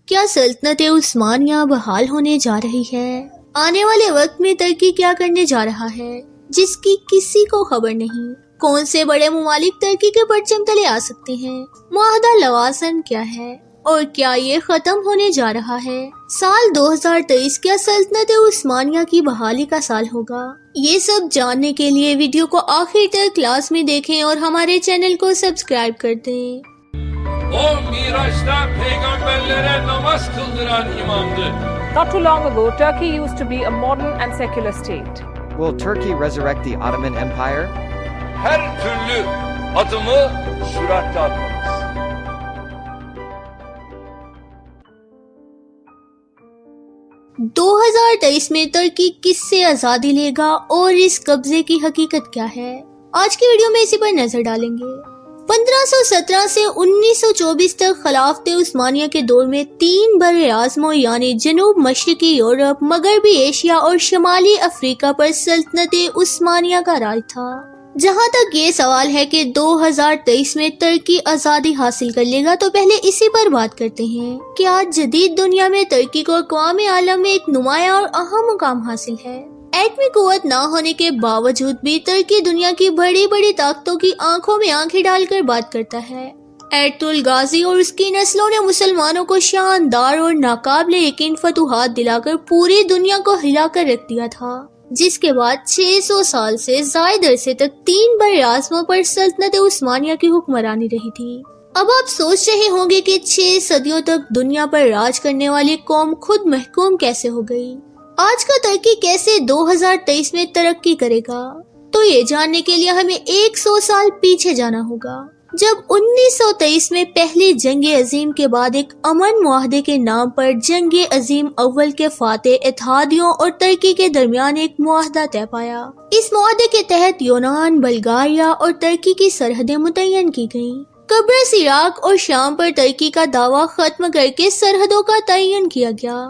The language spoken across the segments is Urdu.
کیا سلطنت عثمانیہ بحال ہونے جا رہی ہے؟ آنے والے وقت میں ترکی کیا کرنے جا رہا ہے جس کی کسی کو خبر نہیں؟ کون سے بڑے ممالک ترکی کے پرچم تلے آ سکتے ہیں؟ معاہدہ لوازن کیا ہے اور کیا یہ ختم ہونے جا رہا ہے؟ سال 2023 کیا سلطنت عثمانیہ کی بحالی کا سال ہوگا؟ یہ سب جاننے کے لیے ویڈیو کو آخر تک کلاس میں دیکھیں اور ہمارے چینل کو سبسکرائب کر دیں۔ O Miraç'ta peygamberlere namaz kıldıran imamdı. Not too long ago, Turkey used to be a modern and secular state. Will Turkey resurrect the Ottoman Empire? Her türlü adımı süratle atmalıyız. دو 2023 میں ترکی کس سے آزادی لے گا اور اس قبضے کی حقیقت کیا ہے؟ آج کی ویڈیو میں اسی پر نظر ڈالیں گے۔ 1517 سے 1924 تک خلافت عثمانیہ کے دور میں 3 بر اعظموں یعنی جنوب مشرقی یورپ، مغربی ایشیا اور شمالی افریقہ پر سلطنت عثمانیہ کا راج تھا۔ جہاں تک یہ سوال ہے کہ 2023 میں ترکی آزادی حاصل کر لے گا تو پہلے اسی پر بات کرتے ہیں کہ آج جدید دنیا میں ترکی کو اقوام عالم میں ایک نمایاں اور اہم مقام حاصل ہے۔ ایٹمی قوت نہ ہونے کے باوجود بھی ترکی دنیا کی بڑی بڑی طاقتوں کی آنکھوں میں آنکھیں ڈال کر بات کرتا ہے۔ ایرطغرل غازی اور اس کی نسلوں نے مسلمانوں کو شاندار اور ناقابل یقین فتوحات دلا کر پوری دنیا کو ہلا کر رکھ دیا تھا، جس کے بعد 600 سال سے زائد عرصے تک 3 بر اعظموں پر سلطنت عثمانیہ کی حکمرانی رہی تھی۔ اب آپ سوچ رہے ہوں گے کہ 6 صدیوں تک دنیا پر راج کرنے والی قوم خود محکوم کیسے ہو گئی؟ آج کا ترکی کیسے 2023 میں ترقی کرے گا؟ تو یہ جاننے کے لیے ہمیں 100 سال پیچھے جانا ہوگا، جب 1923 میں پہلی جنگ عظیم کے بعد ایک امن معاہدے کے نام پر جنگ عظیم اول کے فاتح اتحادیوں اور ترکی کے درمیان ایک معاہدہ طے پایا۔ اس معاہدے کے تحت یونان، بلغاریہ اور ترکی کی سرحدیں متعین کی گئیں۔ قبرص، عراق اور شام پر ترکی کا دعویٰ ختم کر کے سرحدوں کا تعین کیا گیا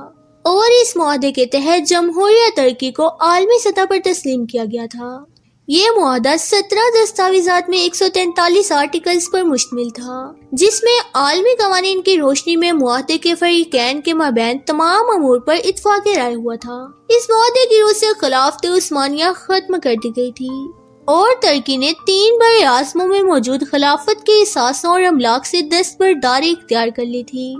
اور اس معاہدے کے تحت جمہوریہ ترکی کو عالمی سطح پر تسلیم کیا گیا تھا۔ یہ معاہدہ 17 دستاویزات میں 143 آرٹیکلز پر مشتمل تھا، جس میں عالمی قوانین کی روشنی میں معاہدے کے فریقین کے مابین تمام امور پر اتفاق رائے ہوا تھا۔ اس معاہدے کی روح سے خلافت عثمانیہ ختم کر دی گئی تھی اور ترکی نے 3 بر اعظموں میں موجود خلافت کے اثاثوں اور املاک سے دستبرداری اختیار کر لی تھی۔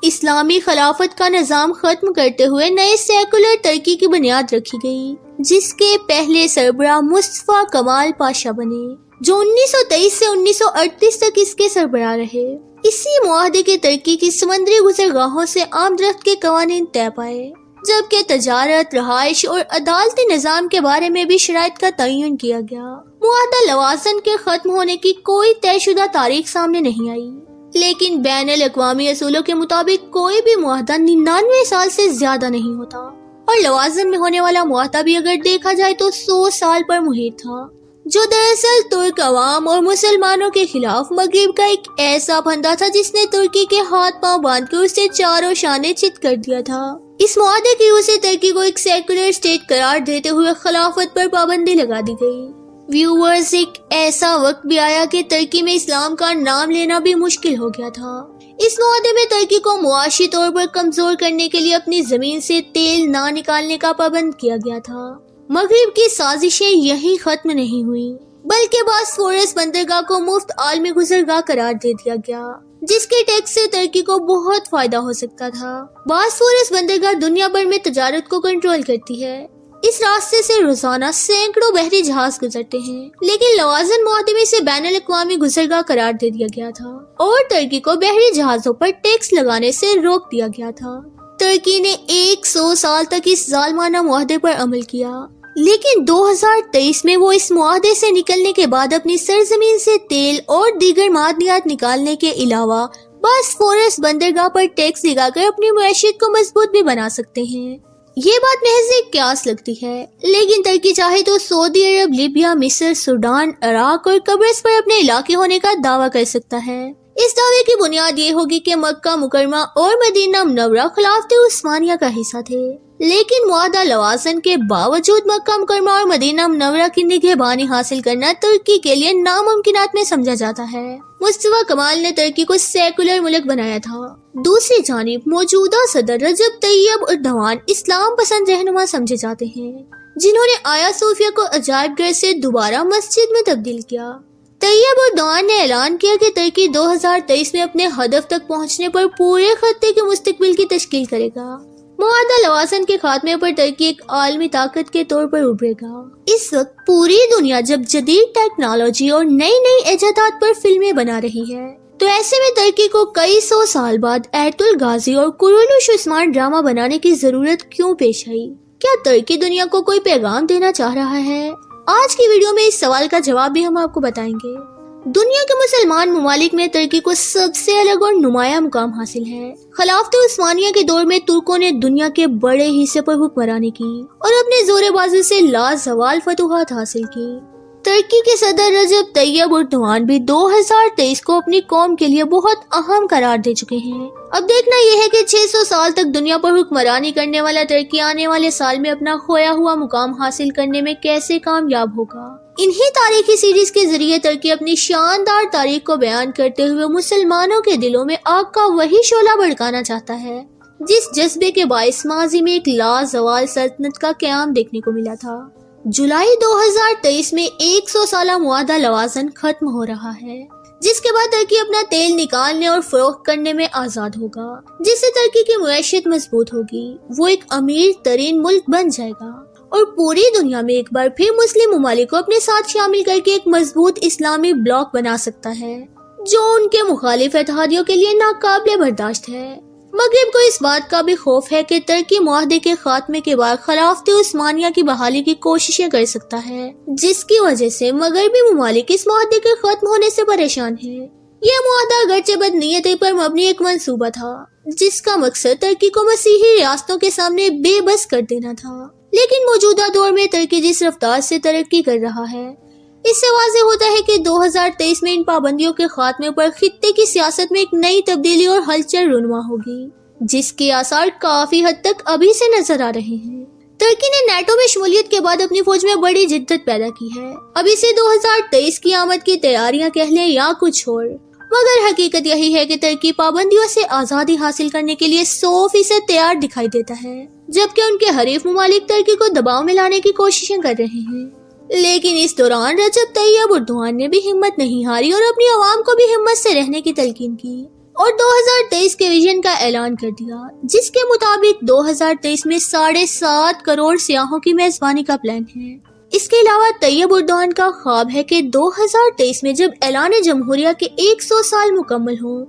اسلامی خلافت کا نظام ختم کرتے ہوئے نئے سیکولر ترکی کی بنیاد رکھی گئی، جس کے پہلے سربراہ مصطفیٰ کمال پاشا بنے، جو 1923 سے 1938 تک اس کے سربراہ رہے۔ اسی معاہدے کے ترکی کی سمندری گزرگاہوں سے آمدرفت کے قوانین طے پائے، جبکہ تجارت، رہائش اور عدالتی نظام کے بارے میں بھی شرائط کا تعین کیا گیا۔ معاہدہ لوازن کے ختم ہونے کی کوئی طے شدہ تاریخ سامنے نہیں آئی، لیکن بین الاقوامی اصولوں کے مطابق کوئی بھی معاہدہ 99 سال سے زیادہ نہیں ہوتا، اور لوازن میں ہونے والا معاہدہ بھی اگر دیکھا جائے تو 100 سال پر محیط تھا، جو دراصل ترک عوام اور مسلمانوں کے خلاف مغرب کا ایک ایسا پھندا تھا جس نے ترکی کے ہاتھ پاؤں باندھ کر اسے چاروں شانے چت کر دیا تھا۔ اس معاہدے کی وجہ سے ترکی کو ایک سیکولر اسٹیٹ قرار دیتے ہوئے خلافت پر پابندی لگا دی گئی۔ ویورز، ایک ایسا وقت بھی آیا کہ ترکی میں اسلام کا نام لینا بھی مشکل ہو گیا تھا۔ اس معاہدے میں ترکی کو معاشی طور پر کمزور کرنے کے لیے اپنی زمین سے تیل نہ نکالنے کا پابند کیا گیا تھا۔ مغرب کی سازشیں یہی ختم نہیں ہوئیں، بلکہ باسفورس بندرگاہ کو مفت عالمی گزرگاہ قرار دے دیا گیا، جس کے ٹیکس سے ترکی کو بہت فائدہ ہو سکتا تھا۔ باسفورس بندرگاہ دنیا بھر میں تجارت کو کنٹرول کرتی ہے۔ اس راستے سے روزانہ سینکڑوں بحری جہاز گزرتے ہیں، لیکن لوازن معاہدے میں اسے بین الاقوامی گزرگاہ قرار دے دیا گیا تھا اور ترکی کو بحری جہازوں پر ٹیکس لگانے سے روک دیا گیا تھا۔ ترکی نے 100 سال تک اس ظالمانہ معاہدے پر عمل کیا، لیکن 2023 میں وہ اس معاہدے سے نکلنے کے بعد اپنی سرزمین سے تیل اور دیگر معدنیات نکالنے کے علاوہ باسفورس بندرگاہ پر ٹیکس لگا کر اپنی معیشت کو مضبوط بھی بنا سکتے ہیں۔ یہ بات محض ایک قیاس لگتی ہے، لیکن ترکی چاہے تو سعودی عرب، لیبیا، مصر، سوڈان، عراق اور قبرص پر اپنے علاقے ہونے کا دعویٰ کر سکتا ہے۔ اس دعوے کی بنیاد یہ ہوگی کہ مکہ مکرمہ اور مدینہ منورہ خلافت عثمانیہ کا حصہ تھے، لیکن معاہدہ لوازن کے باوجود مکہ مکرمہ اور مدینہ منورہ کی نگہبانی حاصل کرنا ترکی کے لیے ناممکنات میں سمجھا جاتا ہے۔ مصطفیٰ کمال نے ترکی کو سیکولر ملک بنایا تھا۔ دوسری جانب موجودہ صدر رجب طیب اردوان اسلام پسند رہنما سمجھے جاتے ہیں، جنہوں نے آیا صوفیہ کو عجائب گھر سے دوبارہ مسجد میں تبدیل کیا۔ طیب اردوان نے اعلان کیا کہ ترکی 2023 میں اپنے ہدف تک پہنچنے پر پورے خطے کے مستقبل کی تشکیل کرے گا۔ معاہدہ لوازن کے خاتمے پر ترکی ایک عالمی طاقت کے طور پر ابھرے گا۔ اس وقت پوری دنیا جب جدید ٹیکنالوجی اور نئی نئی ایجادات پر فلمیں بنا رہی ہے، تو ایسے میں ترکی کو کئی سو سال بعد ایت الغازی اور کرولوش عثمان ڈرامہ بنانے کی ضرورت کیوں پیش آئی؟ کیا ترکی دنیا کو کوئی پیغام دینا چاہ رہا ہے؟ آج کی ویڈیو میں اس سوال کا جواب بھی ہم آپ کو بتائیں گے۔ دنیا کے مسلمان ممالک میں ترکی کو سب سے الگ اور نمایاں مقام حاصل ہے۔ خلافت عثمانیہ کے دور میں ترکوں نے دنیا کے بڑے حصے پر حکمرانی کی اور اپنے زور بازو سے لازوال فتوحات حاصل کی۔ ترکی کے صدر رجب طیب اردوان بھی 2023 کو اپنی قوم کے لیے بہت اہم قرار دے چکے ہیں۔ اب دیکھنا یہ ہے کہ 600 سال تک دنیا پر حکمرانی کرنے والا ترکی آنے والے سال میں اپنا کھویا ہوا مقام حاصل کرنے میں کیسے کامیاب ہوگا۔ انہی تاریخی سیریز کے ذریعے ترکی اپنی شاندار تاریخ کو بیان کرتے ہوئے مسلمانوں کے دلوں میں آگ کا وہی شعلہ بھڑکانا چاہتا ہے جس جذبے کے باعث ماضی میں ایک لازوال سلطنت کا قیام دیکھنے کو ملا تھا۔ جولائی 2023 میں 100 سالہ معاہدہ لوازن ختم ہو رہا ہے، جس کے بعد ترکی اپنا تیل نکالنے اور فروخت کرنے میں آزاد ہوگا، جس سے ترکی کی معیشت مضبوط ہوگی۔ وہ ایک امیر ترین ملک بن جائے گا اور پوری دنیا میں ایک بار پھر مسلم ممالک کو اپنے ساتھ شامل کر کے ایک مضبوط اسلامی بلاک بنا سکتا ہے، جو ان کے مخالف اتحادیوں کے لیے ناقابل برداشت ہے۔ مغرب کو اس بات کا بھی خوف ہے کہ ترکی معاہدے کے خاتمے کے بعد خلافت عثمانیہ کی بحالی کی کوششیں کر سکتا ہے، جس کی وجہ سے مغربی ممالک اس معاہدے کے ختم ہونے سے پریشان ہیں۔ یہ معاہدہ اگرچہ بدنیتی پر مبنی ایک منصوبہ تھا، جس کا مقصد ترکی کو مسیحی ریاستوں کے سامنے بے بس کر دینا تھا، لیکن موجودہ دور میں ترکی جس رفتار سے ترقی کر رہا ہے، اس سے واضح ہوتا ہے کہ 2023 میں ان پابندیوں کے خاتمے پر خطے کی سیاست میں ایک نئی تبدیلی اور ہلچل رونما ہوگی، جس کے آثار کافی حد تک ابھی سے نظر آ رہے ہیں۔ ترکی نے نیٹو میں شمولیت کے بعد اپنی فوج میں بڑی جدت پیدا کی ہے۔ اب اسے 2023 کی آمد کی تیاریاں کہہ لیں یا کچھ اور، مگر حقیقت یہی ہے کہ ترکی پابندیوں سے آزادی حاصل کرنے کے لیے 100% تیار دکھائی دیتا ہے، جبکہ ان کے حریف ممالک ترکی کو دباؤ میں لانے کی کوششیں کر رہے ہیں۔ لیکن اس دوران رجب طیب اردوان نے بھی ہمت نہیں ہاری اور اپنی عوام کو بھی ہمت سے رہنے کی تلقین کی اور 2023 کے ویژن کا اعلان کر دیا، جس کے مطابق 2023 میں 7.5 کروڑ سیاحوں کی میزبانی کا پلان ہے۔ اس کے علاوہ طیب اردوان کا خواب ہے کہ 2023 میں جب اعلان جمہوریہ کے 100 سال مکمل ہوں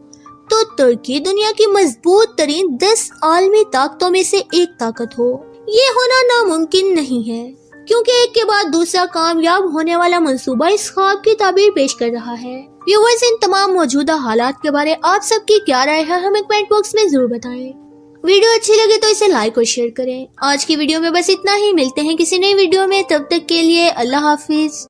تو ترکی دنیا کی مضبوط ترین 10 عالمی طاقتوں میں سے ایک طاقت ہو۔ یہ ہونا ناممکن نہیں ہے، کیونکہ ایک کے بعد دوسرا کامیاب ہونے والا منصوبہ اس خواب کی تعبیر پیش کر رہا ہے۔ ویورز، ان تمام موجودہ حالات کے بارے آپ سب کی کیا رائے ہے ہمیں کمنٹ باکس میں ضرور بتائیں۔ ویڈیو اچھی لگے تو اسے لائک اور شیئر کریں۔ آج کی ویڈیو میں بس اتنا ہی، ملتے ہیں کسی نئی ویڈیو میں، تب تک کے لیے اللہ حافظ۔